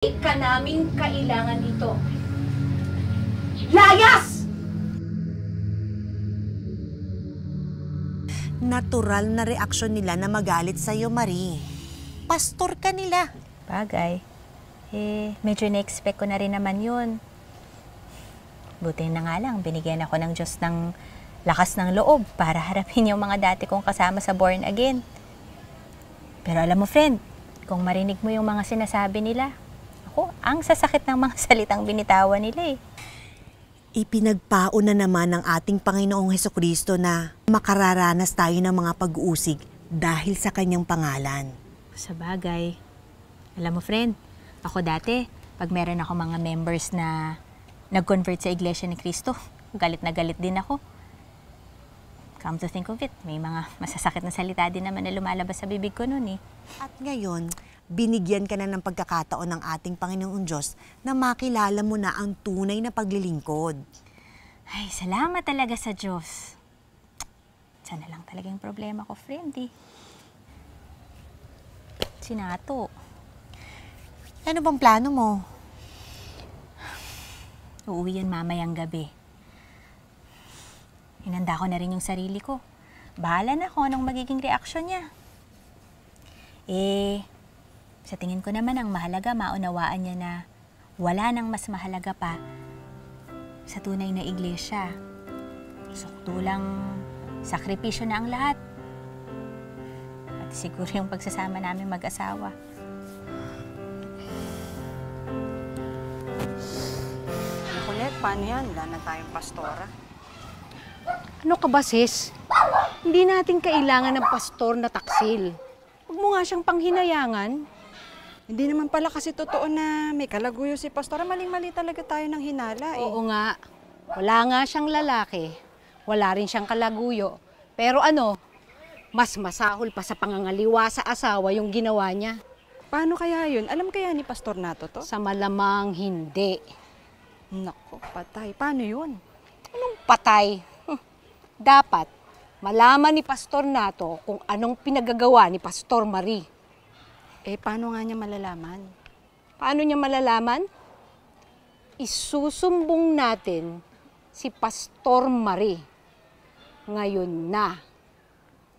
ka naming kailangan ito. Layas! Natural na reaksyon nila na magalit sa'yo, Marie. Pastor ka nila. Bagay. Medyo na-expect ko na rin naman yun. Buti na nga lang, binigyan ako ng Diyos ng lakas ng loob para harapin yung mga dati kong kasama sa Born Again. Pero alam mo, friend, kung marinig mo yung mga sinasabi nila, ako, ang sasakit ng mga salitang binitawan nila eh. Ipinagpao na naman ng ating Panginoong Hesukristo na makararanas tayo ng mga pag-uusig dahil sa kanyang pangalan. Sa bagay. Alam mo, friend, ako dati, pag meron ako mga members na nag-convert sa Iglesia ni Cristo, galit na galit din ako. Come to think of it, may mga masasakit na salita din naman na lumalabas sa bibig ko noon eh. At ngayon, binigyan ka na ng pagkakataon ng ating Panginoong Diyos na makilala mo na ang tunay na paglilingkod. Ay, salamat talaga sa Diyos. Sana lang talaga yung problema ko, friend eh. Sinato. Ano bang plano mo? Uuwi yan mamayang gabi. Hinanda ko na rin yung sarili ko. Bahala na kung anong magiging reaksyon niya. Sa tingin ko naman ang mahalaga, maunawaan niya na wala nang mas mahalaga pa sa tunay na iglesia. Saktulang sakripisyo na ang lahat. At siguro yung pagsasama namin mag-asawa. Kulit, paano yan? Wala na tayong pastora. Ano ka ba, sis? Hindi natin kailangan ng pastor na taksil. Huwag mo nga siyang panghinayangan. Hindi naman pala kasi totoo na may kalaguyo si pastora. Maling-mali talaga tayo ng hinala eh. Oo nga. Wala nga siyang lalaki. Wala rin siyang kalaguyo. Pero mas masahol pa sa pangangaliwa sa asawa yung ginawa niya. Paano kaya yun? Alam kaya ni Pastor Nato to? Sa malamang hindi. Nako, patay. Paano yun? Anong patay? Dapat malaman ni Pastor Nato kung anong pinagagawa ni Pastor Marie. Paano nga niya malalaman? Paano niya malalaman? Isusumbong natin si Pastor Marie. Ngayon na.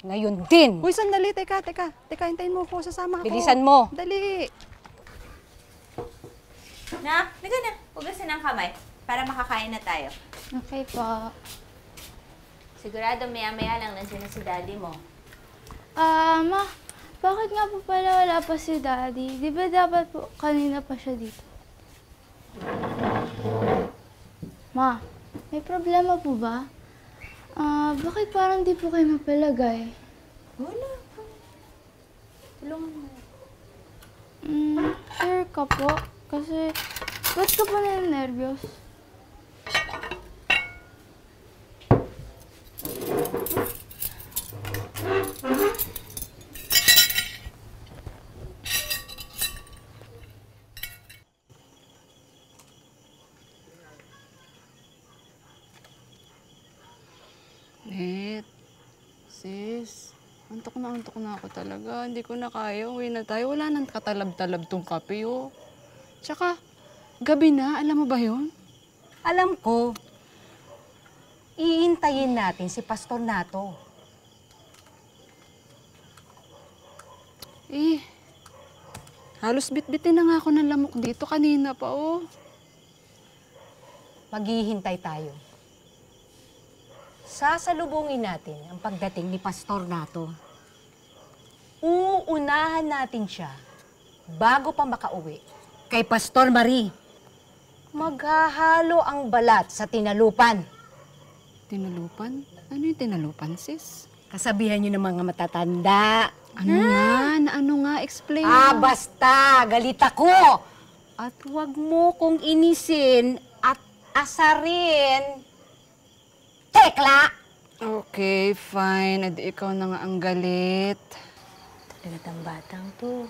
Ngayon din. Uy, sandali. Teka. Hintayin mo ako. Sasama ako. Bilisan mo. Dali. Na, hugasin ang kamay para makakain na tayo. Okay po. Sigurado maya-maya lang nandiyan na si daddy mo. Ma, bakit nga po pala wala pa si Daddy? Di ba dapat po kanina pa siya dito? Ma, may problema po ba? Bakit parang di po kayo mapalagay? Wala. Tulungan mo. Sure ka po? Kasi, ba't ka pa nervyos? Sis, antok na ako talaga. Hindi ko na kaya. Uwi na tayo. Wala nang katalab-talab tong kape, oh. Tsaka, gabi na. Alam mo ba yun? Alam ko. Iintayin natin si Pastor Nato. Halos bitbitin na nga ako ng lamok dito kanina pa, oh. Maghihintay tayo. Sasalubungin natin ang pagdating ni Pastor Nato. Uunahan natin siya bago pa makauwi kay Pastor Marie. Maghahalo ang balat sa tinalupan. Tinalupan? Ano yung tinalupan, sis? Kasabihan niyo ng mga matatanda. Ano nga? Explain mo. Basta! Galit ako! At huwag mo kong inisin at asarin. Tekla! Okay, fine. Adi ikaw na nga ang galit. Talaga tang batang to.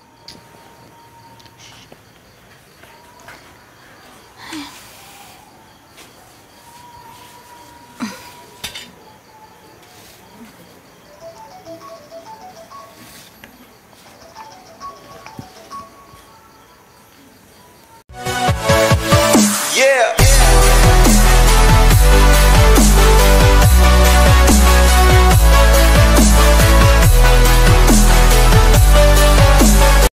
Yeah.